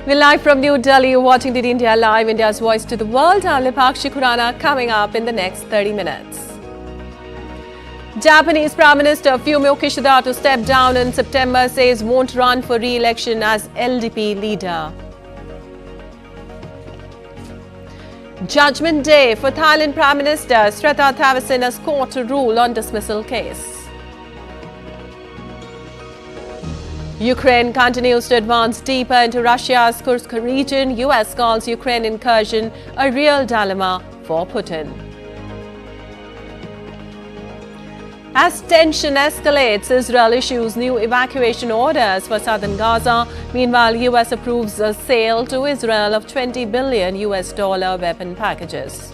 We're live from New Delhi. You're watching DD India Live, India's voice to the world. I'm Lipakshi Khurana, coming up in the next 30 minutes. Japanese Prime Minister PM Kishida to step down in September, says won't run for re-election as LDP leader. Judgment Day for Thailand Prime Minister Srettha Thavisin's court to rule on dismissal case. Ukraine continues to advance deeper into Russia's Kursk region. US calls Ukrainian incursion a real dilemma for Putin. As tension escalates, Israel issues new evacuation orders for southern Gaza. Meanwhile, US approves a sale to Israel of $20 billion weapon packages.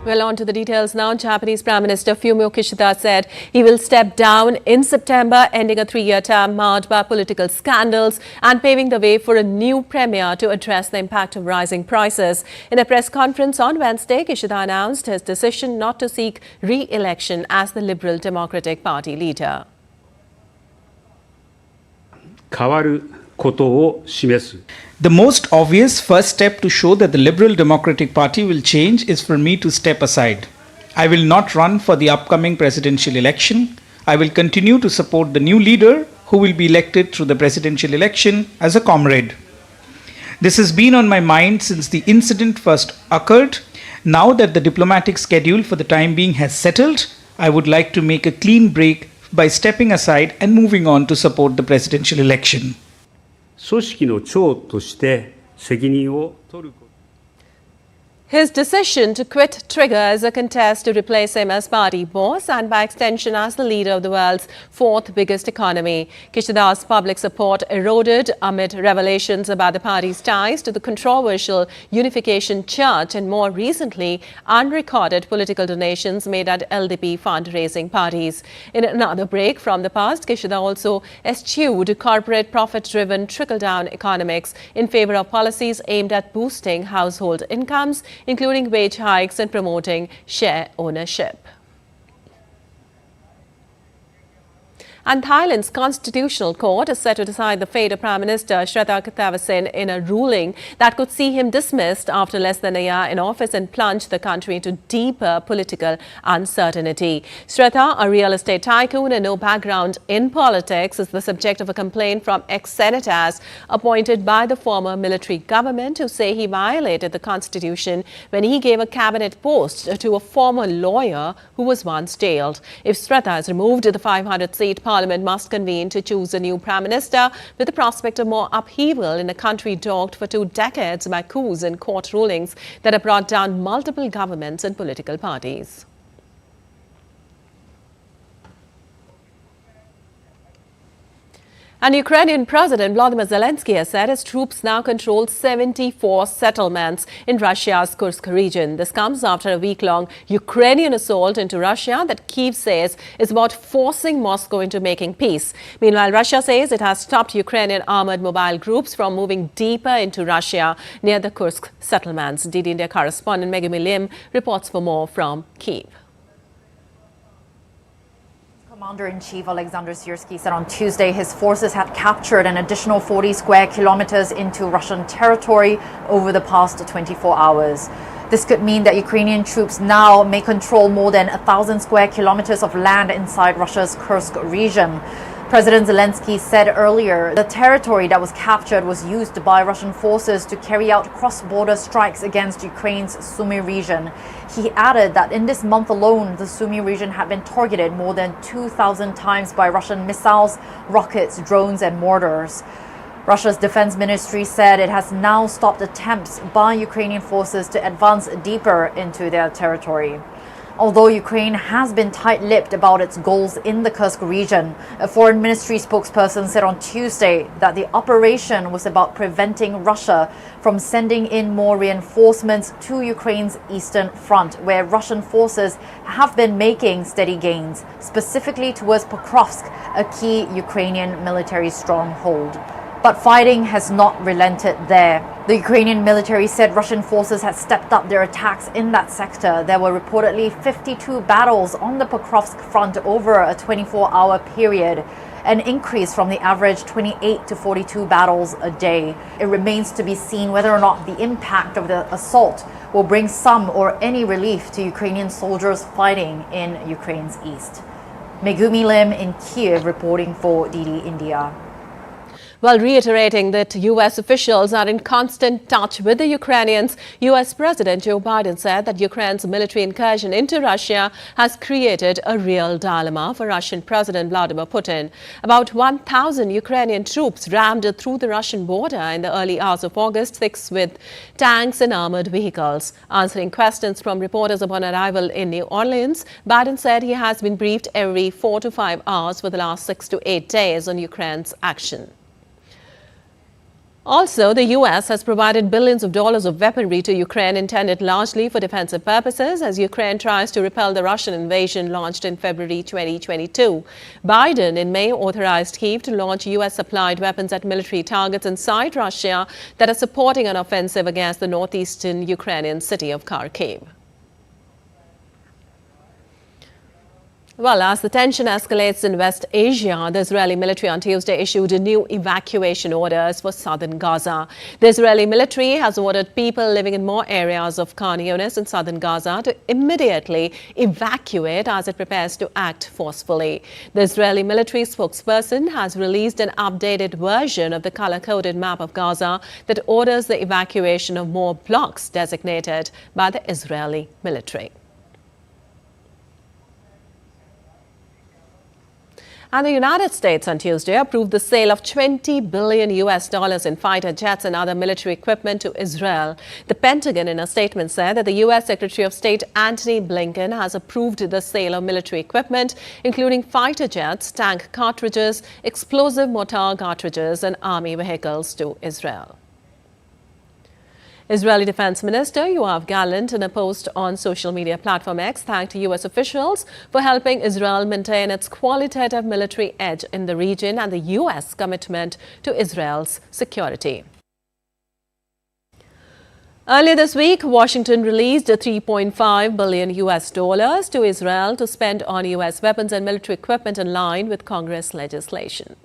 Well, on to the details now. Japanese Prime Minister PM Kishida said he will step down in September, ending a 3-year term marred by political scandals and paving the way for a new premier to address the impact of rising prices. In a press conference on Wednesday, Kishida announced his decision not to seek re-election as the Liberal Democratic Party leader. The most obvious first step to show that the Liberal Democratic Party will change is for me to step aside. I will not run for the upcoming presidential election. I will continue to support the new leader who will be elected through the presidential election as a comrade. This has been on my mind since the incident first occurred. Now that the diplomatic schedule for the time being has settled, I would like to make a clean break by stepping aside and moving on to support the presidential election. 組織の長として責任を取ること。 His decision to quit triggers a contest to replace him as party boss and by extension as the leader of the world's 4th biggest economy. Kishida's public support eroded amid revelations about the party's ties to the controversial Unification Church and more recently unrecorded political donations made at LDP fundraising parties. In another break from the past, Kishida also eschewed corporate profit-driven trickle-down economics in favor of policies aimed at boosting household incomes, including wage hikes and promoting share ownership. And Thailand's Constitutional Court is set to decide the fate of Prime Minister Srettha Thavisin in a ruling that could see him dismissed after less than a year in office and plunge the country into deeper political uncertainty. Srettha, a real estate tycoon and no background in politics, is the subject of a complaint from ex-senators appointed by the former military government who say he violated the constitution when he gave a cabinet post to a former lawyer who was once jailed. If Srettha is removed, the 500-seat Parliament must convene to choose a new Prime Minister, with the prospect of more upheaval in a country dogged for 2 decades by coups and court rulings that have brought down multiple governments and political parties. And Ukrainian President Volodymyr Zelensky has said his troops now control 74 settlements in Russia's Kursk region. This comes after a week-long Ukrainian assault into Russia that Kyiv says is about forcing Moscow into making peace. Meanwhile, Russia says it has stopped Ukrainian armored mobile groups from moving deeper into Russia near the Kursk settlements. DD India correspondent Megumi Lim reports for more from Kyiv. Commander-in-Chief Alexander Syrskyi said on Tuesday his forces had captured an additional 40 square kilometers into Russian territory over the past 24 hours. This could mean that Ukrainian troops now may control more than 1,000 square kilometers of land inside Russia's Kursk region. President Zelensky said earlier the territory that was captured was used by Russian forces to carry out cross-border strikes against Ukraine's Sumy region. He added that in this month alone, the Sumy region had been targeted more than 2,000 times by Russian missiles, rockets, drones and mortars. Russia's defense ministry said it has now stopped attempts by Ukrainian forces to advance deeper into their territory. Although Ukraine has been tight-lipped about its goals in the Kursk region, a foreign ministry spokesperson said on Tuesday that the operation was about preventing Russia from sending in more reinforcements to Ukraine's eastern front, where Russian forces have been making steady gains, specifically towards Pokrovsk, a key Ukrainian military stronghold. But fighting has not relented there. The Ukrainian military said Russian forces had stepped up their attacks in that sector. There were reportedly 52 battles on the Pokrovsk front over a 24-hour period, an increase from the average 28 to 42 battles a day. It remains to be seen whether or not the impact of the assault will bring some or any relief to Ukrainian soldiers fighting in Ukraine's east. Megumi Lim in Kiev reporting for DD India. While reiterating that U.S. officials are in constant touch with the Ukrainians, U.S. President Joe Biden said that Ukraine's military incursion into Russia has created a real dilemma for Russian President Vladimir Putin. About 1,000 Ukrainian troops rammed through the Russian border in the early hours of August, thick with tanks and armored vehicles. Answering questions from reporters upon arrival in New Orleans, Biden said he has been briefed every 4 to 5 hours for the last 6 to 8 days on Ukraine's action. Also, the U.S. has provided billions of dollars of weaponry to Ukraine intended largely for defensive purposes as Ukraine tries to repel the Russian invasion launched in February 2022. Biden in May authorized Kyiv to launch U.S.-supplied weapons at military targets inside Russia that are supporting an offensive against the northeastern Ukrainian city of Kharkiv. Well, as the tension escalates in West Asia, the Israeli military on Tuesday issued new evacuation orders for southern Gaza. The Israeli military has ordered people living in more areas of Khan Yunis in southern Gaza to immediately evacuate as it prepares to act forcefully. The Israeli military spokesperson has released an updated version of the color-coded map of Gaza that orders the evacuation of more blocks designated by the Israeli military. And the United States on Tuesday approved the sale of $20 billion in fighter jets and other military equipment to Israel. The Pentagon in a statement said that the U.S. Secretary of State Antony Blinken has approved the sale of military equipment, including fighter jets, tank cartridges, explosive mortar cartridges, and army vehicles to Israel. Israeli Defense Minister Yoav Gallant, in a post on social media platform X, thanked U.S. officials for helping Israel maintain its qualitative military edge in the region and the U.S. commitment to Israel's security. Earlier this week, Washington released $3.5 billion to Israel to spend on U.S. weapons and military equipment in line with Congress legislation.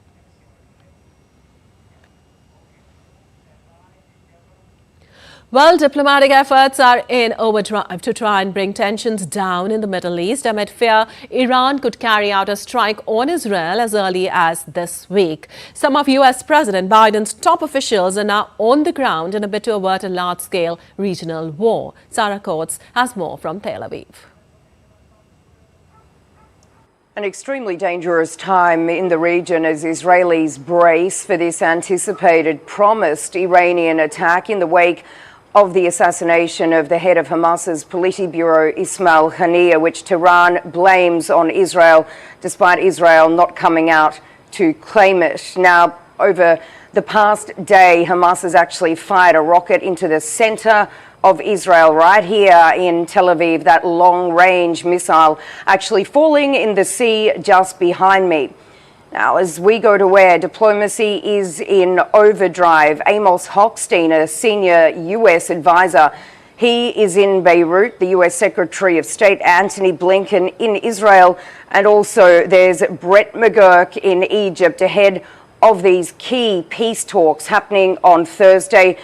Well, diplomatic efforts are in overdrive to try and bring tensions down in the Middle East amid fear Iran could carry out a strike on Israel as early as this week. Some of U.S. President Biden's top officials are now on the ground in a bid to avert a large-scale regional war. Sarah Coates has more from Tel Aviv. An extremely dangerous time in the region as Israelis brace for this anticipated promised Iranian attack in the wake of the assassination of the head of Hamas's Politburo, Ismail Haniyeh, which Tehran blames on Israel, despite Israel not coming out to claim it. Now, over the past day, Hamas has actually fired a rocket into the center of Israel right here in Tel Aviv, that long-range missile actually falling in the sea just behind me. Now, as we go to where diplomacy is in overdrive, Amos Hochstein, a senior U.S. advisor, he is in Beirut, the U.S. Secretary of State Antony Blinken in Israel, and also there's Brett McGurk in Egypt ahead of these key peace talks happening on Thursday,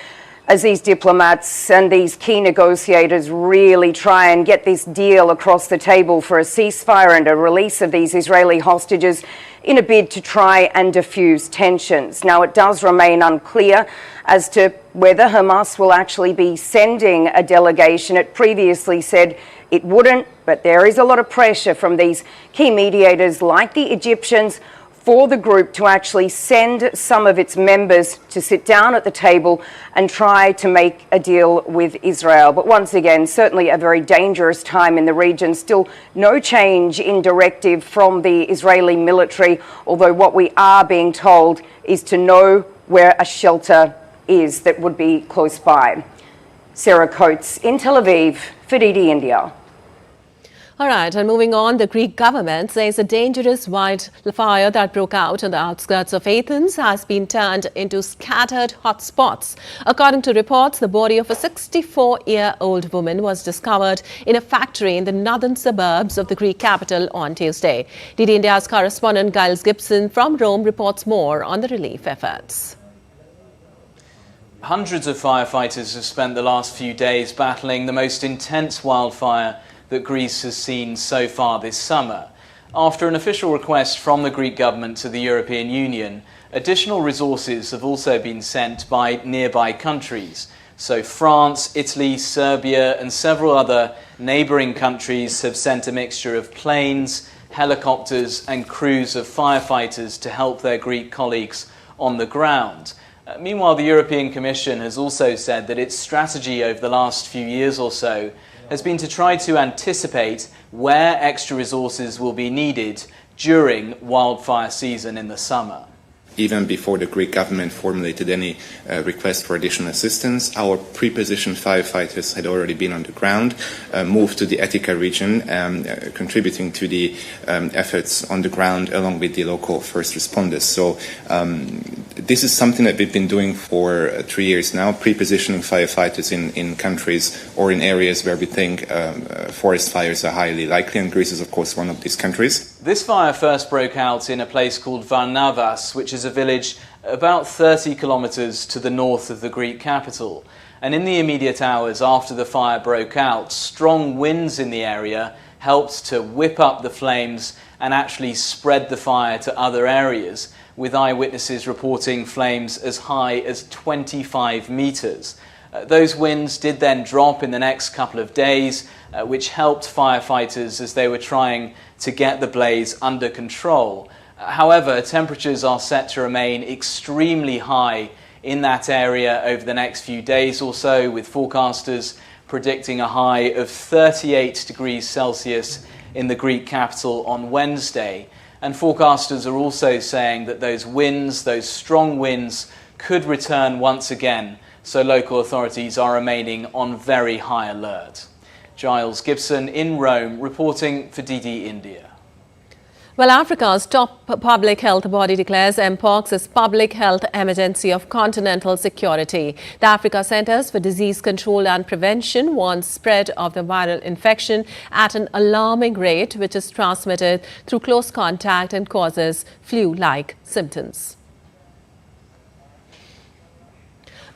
as these diplomats and these key negotiators really try and get this deal across the table for a ceasefire and a release of these Israeli hostages in a bid to try and diffuse tensions. Now, it does remain unclear as to whether Hamas will actually be sending a delegation. It previously said it wouldn't, but there is a lot of pressure from these key mediators like the Egyptians for the group to actually send some of its members to sit down at the table and try to make a deal with Israel. But once again, certainly a very dangerous time in the region. Still no change in directive from the Israeli military, although what we are being told is to know where a shelter is that would be close by. Sarah Coates in Tel Aviv for DD India. All right, and moving on, the Greek government says a dangerous wildfire that broke out on the outskirts of Athens has been turned into scattered hotspots. According to reports, the body of a 64-year-old woman was discovered in a factory in the northern suburbs of the Greek capital on Tuesday. DD India's correspondent Giles Gibson from Rome reports more on the relief efforts. Hundreds of firefighters have spent the last few days battling the most intense wildfire that Greece has seen so far this summer. After an official request from the Greek government to the European Union, additional resources have also been sent by nearby countries. So France, Italy, Serbia and several other neighbouring countries have sent a mixture of planes, helicopters and crews of firefighters to help their Greek colleagues on the ground. Meanwhile, the European Commission has also said that its strategy over the last few years or so has been to try to anticipate where extra resources will be needed during wildfire season in the summer. Even before the Greek government formulated any request for additional assistance, our pre-positioned firefighters had already been on the ground, moved to the Attica region, contributing to the efforts on the ground along with the local first responders. So this is something that we've been doing for 3 years now, pre-positioning firefighters in countries or in areas where we think forest fires are highly likely, and Greece is of course one of these countries. This fire first broke out in a place called Varnavas, which is a village about 30 kilometres to the north of the Greek capital. And in the immediate hours after the fire broke out, strong winds in the area helped to whip up the flames and actually spread the fire to other areas, with eyewitnesses reporting flames as high as 25 metres. Those winds did then drop in the next couple of days, which helped firefighters as they were trying to get the blaze under control. However, temperatures are set to remain extremely high in that area over the next few days or so, with forecasters predicting a high of 38 degrees Celsius in the Greek capital on Wednesday. And forecasters are also saying that those winds, those strong winds, could return once again, so local authorities are remaining on very high alert. Giles Gibson in Rome reporting for DD India. Well, Africa's top public health body declares Mpox as public health emergency of continental security. The Africa Centers for Disease Control and Prevention warns spread of the viral infection at an alarming rate, which is transmitted through close contact and causes flu-like symptoms.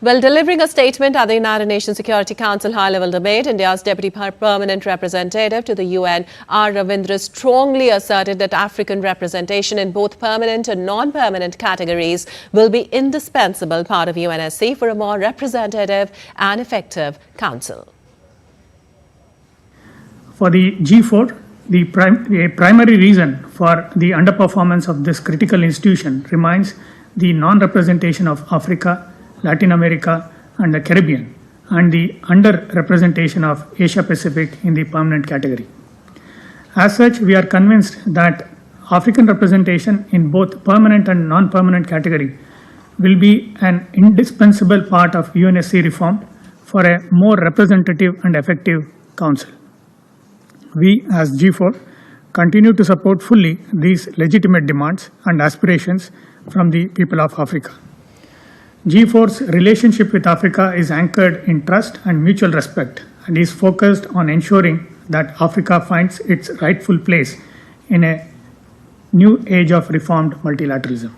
Well, delivering a statement at the United Nations Security Council high-level debate, India's Deputy Permanent Representative to the UN, R. Ravindra, strongly asserted that African representation in both permanent and non-permanent categories will be an indispensable part of UNSC for a more representative and effective council. For the G4, the primary reason for the underperformance of this critical institution remains the non-representation of Africa, Latin America and the Caribbean, and the underrepresentation of Asia Pacific in the permanent category. As such, we are convinced that African representation in both permanent and non-permanent category will be an indispensable part of UNSC reform for a more representative and effective council. We as G4 continue to support fully these legitimate demands and aspirations from the people of Africa. G4's relationship with Africa is anchored in trust and mutual respect and is focused on ensuring that Africa finds its rightful place in a new age of reformed multilateralism.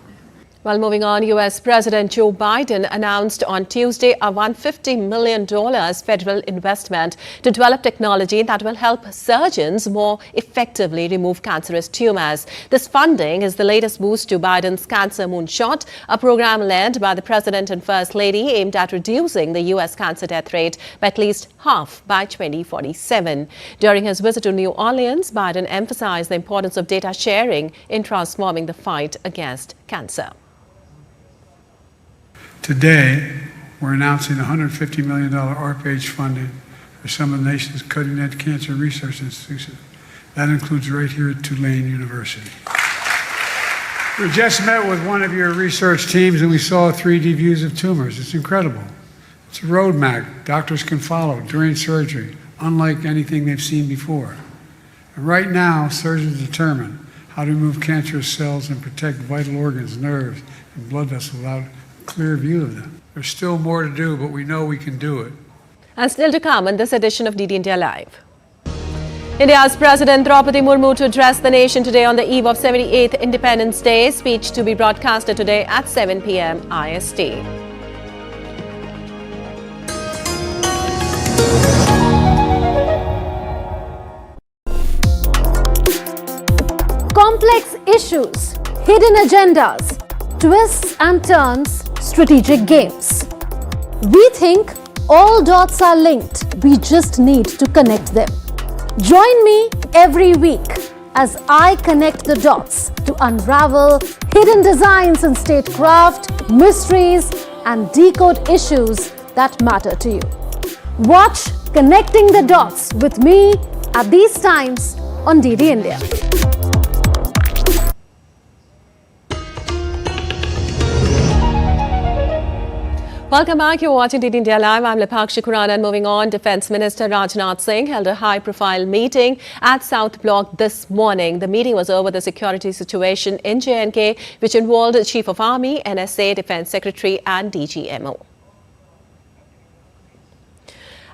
Well, moving on, U.S. President Joe Biden announced on Tuesday a $150 million federal investment to develop technology that will help surgeons more effectively remove cancerous tumors. This funding is the latest boost to Biden's Cancer Moonshot, a program led by the President and First Lady aimed at reducing the U.S. cancer death rate by at least half by 2047. During his visit to New Orleans, Biden emphasized the importance of data sharing in transforming the fight against cancer. Today, we're announcing $150 million ARPA-H funding for some of the nation's cutting-edge cancer research institutions. That includes right here at Tulane University. We just met with one of your research teams and we saw 3D views of tumors. It's incredible. It's a roadmap doctors can follow during surgery, unlike anything they've seen before. And right now, surgeons determine how to remove cancerous cells and protect vital organs, nerves, and blood vessels without clear view of them. There's still more to do, but we know we can do it. And still to come in this edition of DD India Live. India's President Draupadi Murmu to address the nation today on the eve of 78th Independence Day. Speech to be broadcasted today at 7 p.m. IST. Complex issues, hidden agendas, twists and turns, strategic games. We think all dots are linked. We just need to connect them. Join me every week as I connect the dots to unravel hidden designs in statecraft, mysteries, and decode issues that matter to you. Watch Connecting the Dots with me at these times on DD India. Welcome back. You're watching DD India Live. I'm Lipakshi Khurana, and moving on, Defence Minister Rajnath Singh held a high-profile meeting at South Block this morning. The meeting was over the security situation in J&K, which involved Chief of Army, NSA, Defence Secretary and DGMO.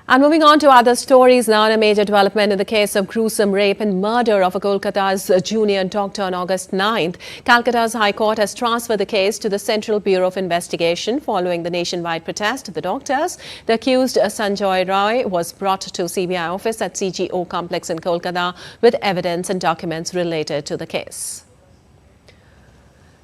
And moving on to other stories now, a major development in the case of gruesome rape and murder of a Kolkata's junior doctor on August 9th. Calcutta's High Court has transferred the case to the Central Bureau of Investigation following the nationwide protest of the doctors. The accused, Sanjoy Roy, was brought to CBI office at CGO complex in Kolkata with evidence and documents related to the case.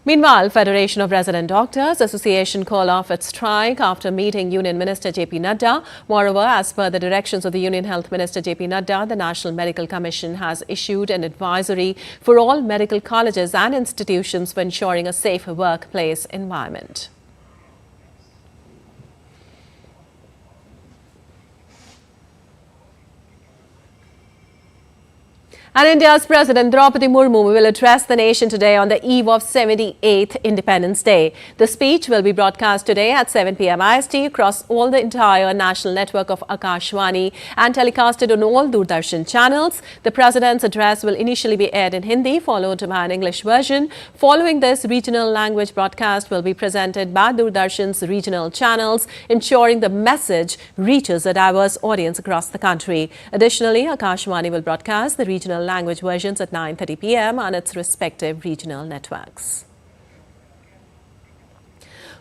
Meanwhile, Federation of Resident Doctors Association called off its strike after meeting Union Minister JP Nadda. Moreover, as per the directions of the Union Health Minister JP Nadda, the National Medical Commission has issued an advisory for all medical colleges and institutions for ensuring a safe workplace environment. And India's President Draupadi Murmu will address the nation today on the eve of 78th Independence Day. The speech will be broadcast today at 7 p.m. IST across all the entire national network of Akashvani and telecasted on all Doordarshan channels. The President's address will initially be aired in Hindi, followed by an English version. Following this, regional language broadcast will be presented by Doordarshan's regional channels, ensuring the message reaches a diverse audience across the country. Additionally, Akashvani will broadcast the regional language versions at 9:30 p.m. on its respective regional networks.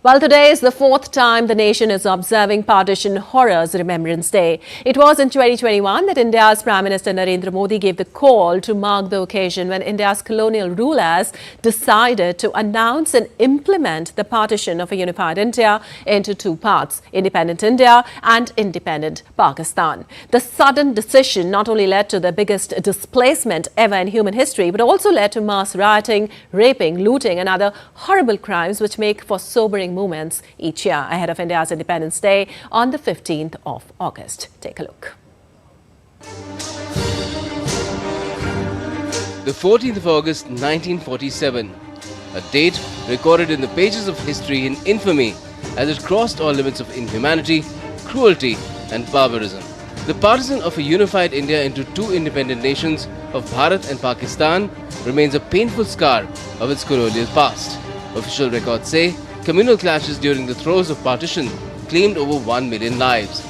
Well, today is the fourth time the nation is observing Partition Horrors Remembrance Day. It was in 2021 that India's Prime Minister Narendra Modi gave the call to mark the occasion when India's colonial rulers decided to announce and implement the partition of a unified India into two parts, independent India and independent Pakistan. The sudden decision not only led to the biggest displacement ever in human history, but also led to mass rioting, raping, looting and other horrible crimes which make for sobering moments each year ahead of India's Independence Day on the 15th of August. Take a look. The 14th of August 1947, a date recorded in the pages of history in infamy as it crossed all limits of inhumanity, cruelty and barbarism. The partition of a unified India into two independent nations of Bharat and Pakistan remains a painful scar of its colonial past. Official records say communal clashes during the throes of partition claimed over 1 million lives.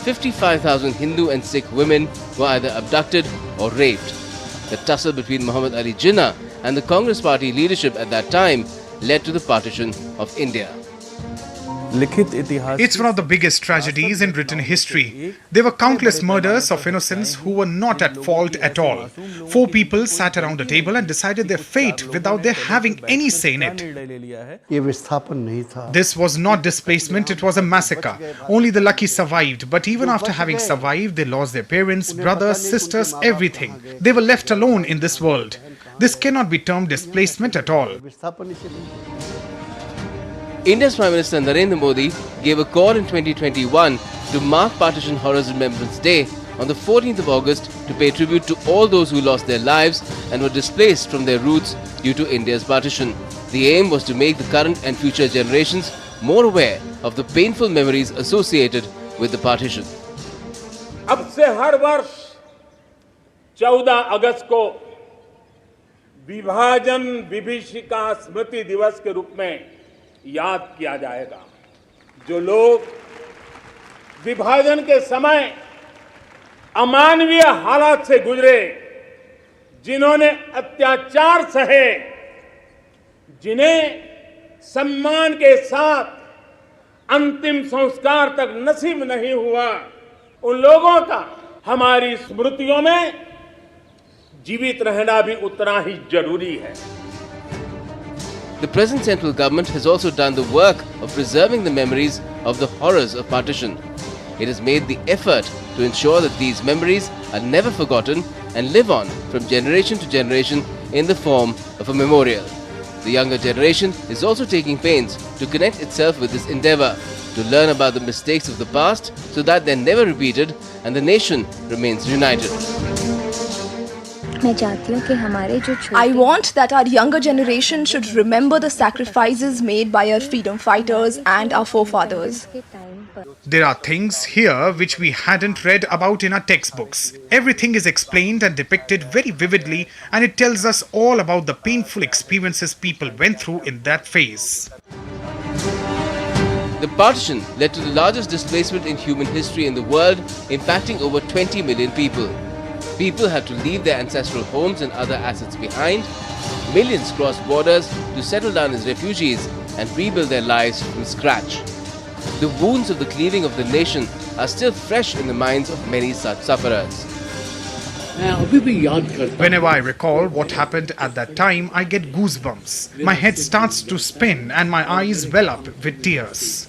55,000 Hindu and Sikh women were either abducted or raped. The tussle between Muhammad Ali Jinnah and the Congress party leadership at that time led to the partition of India. It's one of the biggest tragedies in written history. There were countless murders of innocents who were not at fault at all. 4 people sat around a table and decided their fate without their having any say in it. This was not displacement, it was a massacre. Only the lucky survived, but even after having survived, they lost their parents, brothers, sisters, everything. They were left alone in this world. This cannot be termed displacement at all. India's Prime Minister Narendra Modi gave a call in 2021 to mark Partition Horrors Remembrance Day on the 14th of August to pay tribute to all those who lost their lives and were displaced from their roots due to India's partition. The aim was to make the current and future generations more aware of the painful memories associated with the partition. अब से हर वर्ष 14 अगस्त को विभाजन विभीषिका स्मृति दिवस के रूप में याद किया जाएगा। जो लोग विभाजन के समय अमानवीय हालात से गुजरे, जिन्होंने अत्याचार सहे, जिन्हें सम्मान के साथ अंतिम संस्कार तक नसीब नहीं हुआ, उन लोगों का हमारी स्मृतियों में जीवित रहना भी उतना ही जरूरी है। The present central government has also done the work of preserving the memories of the horrors of partition. It has made the effort to ensure that these memories are never forgotten and live on from generation to generation in the form of a memorial. The younger generation is also taking pains to connect itself with this endeavor, to learn about the mistakes of the past so that they're never repeated and the nation remains united. I want that our younger generation should remember the sacrifices made by our freedom fighters and our forefathers. There are things here which we hadn't read about in our textbooks. Everything is explained and depicted very vividly, and it tells us all about the painful experiences people went through in that phase. The partition led to the largest displacement in human history in the world, impacting over 20 million people. People had to leave their ancestral homes and other assets behind. Millions crossed borders to settle down as refugees and rebuild their lives from scratch. The wounds of the cleaving of the nation are still fresh in the minds of many such sufferers. Whenever I recall what happened at that time, I get goosebumps. My head starts to spin and my eyes well up with tears.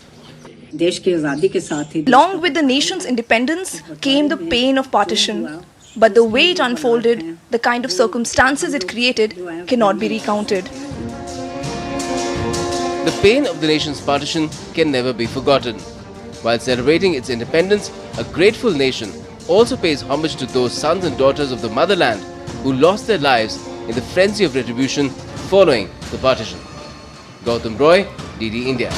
Along with the nation's independence came the pain of partition. But the way it unfolded, the kind of circumstances it created, cannot be recounted. The pain of the nation's partition can never be forgotten. While celebrating its independence, a grateful nation also pays homage to those sons and daughters of the motherland who lost their lives in the frenzy of retribution following the partition. Gautam Roy, DD India.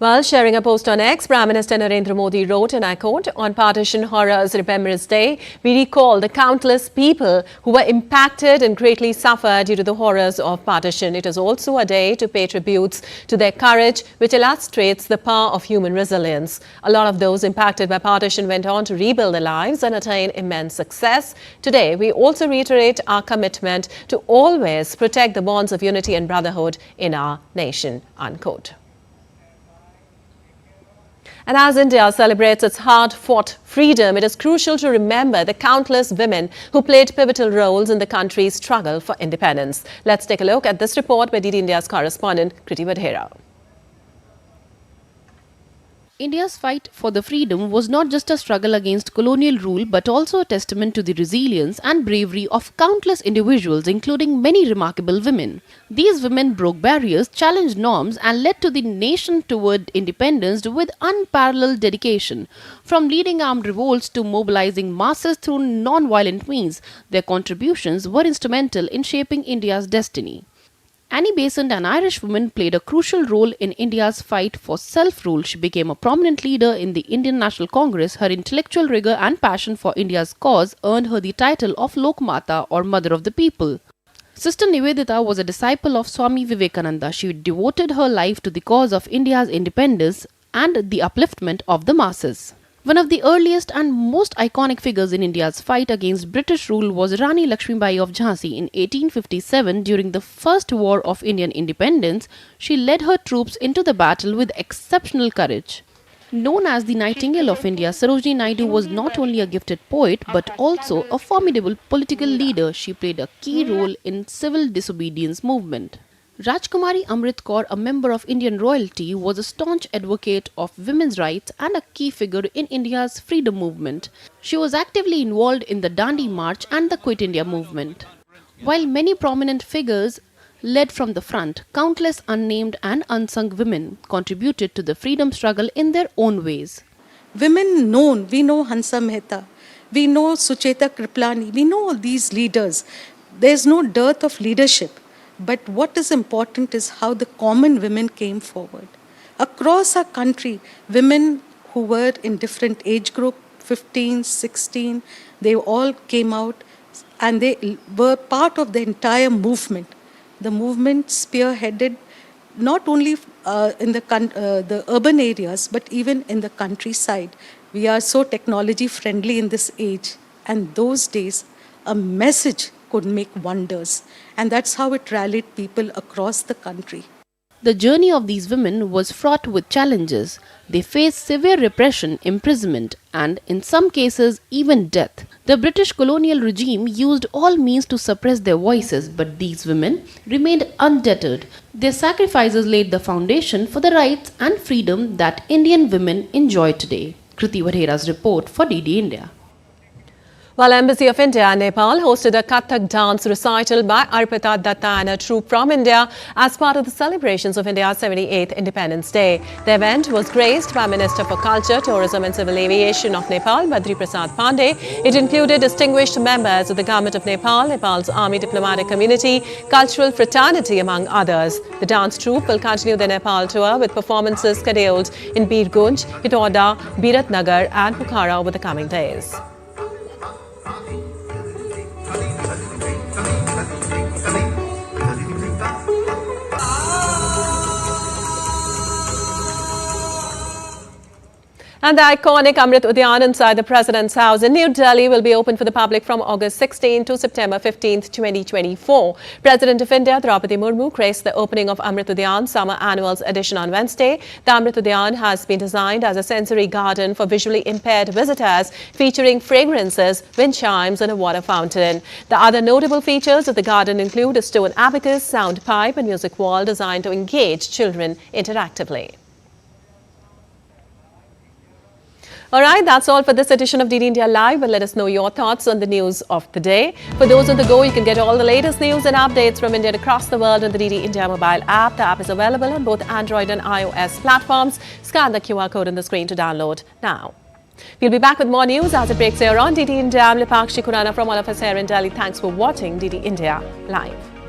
While sharing a post on X, Prime Minister Narendra Modi wrote, and I quote, "On Partition Horrors Remembrance Day, we recall the countless people who were impacted and greatly suffered due to the horrors of partition. It is also a day to pay tributes to their courage, which illustrates the power of human resilience. A lot of those impacted by partition went on to rebuild their lives and attain immense success. Today, we also reiterate our commitment to always protect the bonds of unity and brotherhood in our nation," unquote. And as India celebrates its hard-fought freedom, it is crucial to remember the countless women who played pivotal roles in the country's struggle for independence. Let's take a look at this report by DD India's correspondent, Kriti Vadhera. India's fight for the freedom was not just a struggle against colonial rule but also a testament to the resilience and bravery of countless individuals, including many remarkable women. These women broke barriers, challenged norms and led to the nation toward independence with unparalleled dedication. From leading armed revolts to mobilizing masses through non-violent means, their contributions were instrumental in shaping India's destiny. Annie Besant, an Irish woman, played a crucial role in India's fight for self-rule. She became a prominent leader in the Indian National Congress. Her intellectual rigor and passion for India's cause earned her the title of Lokmata, or Mother of the People. Sister Nivedita was a disciple of Swami Vivekananda. She devoted her life to the cause of India's independence and the upliftment of the masses. One of the earliest and most iconic figures in India's fight against British rule was Rani Lakshmibai of Jhansi in 1857. During the First War of Indian Independence, she led her troops into the battle with exceptional courage. Known as the Nightingale of India, Sarojini Naidu was not only a gifted poet but also a formidable political leader. She played a key role in civil disobedience movement. Rajkumari Amrit Kaur, a member of Indian royalty, was a staunch advocate of women's rights and a key figure in India's freedom movement. She was actively involved in the Dandi March and the Quit India movement. While many prominent figures led from the front, countless unnamed and unsung women contributed to the freedom struggle in their own ways. Women known, we know Hansa Mehta, we know Sucheta Kriplani, we know all these leaders. There's no dearth of leadership. But what is important is how the common women came forward. Across our country, women who were in different age group, 15, 16, they all came out and they were part of the entire movement. The movement spearheaded not only in the urban areas, but even in the countryside. We are so technology friendly in this age. And those days, a message could make wonders. And that's how it rallied people across the country. The journey of these women was fraught with challenges. They faced severe repression, imprisonment, and in some cases, even death. The British colonial regime used all means to suppress their voices, but these women remained undeterred. Their sacrifices laid the foundation for the rights and freedom that Indian women enjoy today. Kriti Vadhera's report for DD India. While Embassy of India and Nepal hosted a Kathak dance recital by Arpita Datta and a troupe from India as part of the celebrations of India's 78th Independence Day. The event was graced by Minister for Culture, Tourism and Civil Aviation of Nepal, Badri Prasad Pandey. It included distinguished members of the Government of Nepal, Nepal's Army Diplomatic Community, Cultural Fraternity, among others. The dance troupe will continue the Nepal tour with performances scheduled in Birgunj, Hitoda, Biratnagar and Pokhara over the coming days. And the iconic Amrit Udyan inside the President's House in New Delhi will be open for the public from August 16 to September 15, 2024. President of India, Draupadi Murmu, graced the opening of Amrit Udyan Summer Annuals Edition on Wednesday. The Amrit Udyan has been designed as a sensory garden for visually impaired visitors, featuring fragrances, wind chimes and a water fountain. The other notable features of the garden include a stone abacus, sound pipe and music wall designed to engage children interactively. Alright, that's all for this edition of DD India Live. But let us know your thoughts on the news of the day. For those on the go, you can get all the latest news and updates from India and across the world on the DD India mobile app. The app is available on both Android and iOS platforms. Scan the QR code on the screen to download now. We'll be back with more news as it breaks here on DD India. I'm Lipakshi Kurana from all of us here in Delhi. Thanks for watching DD India Live.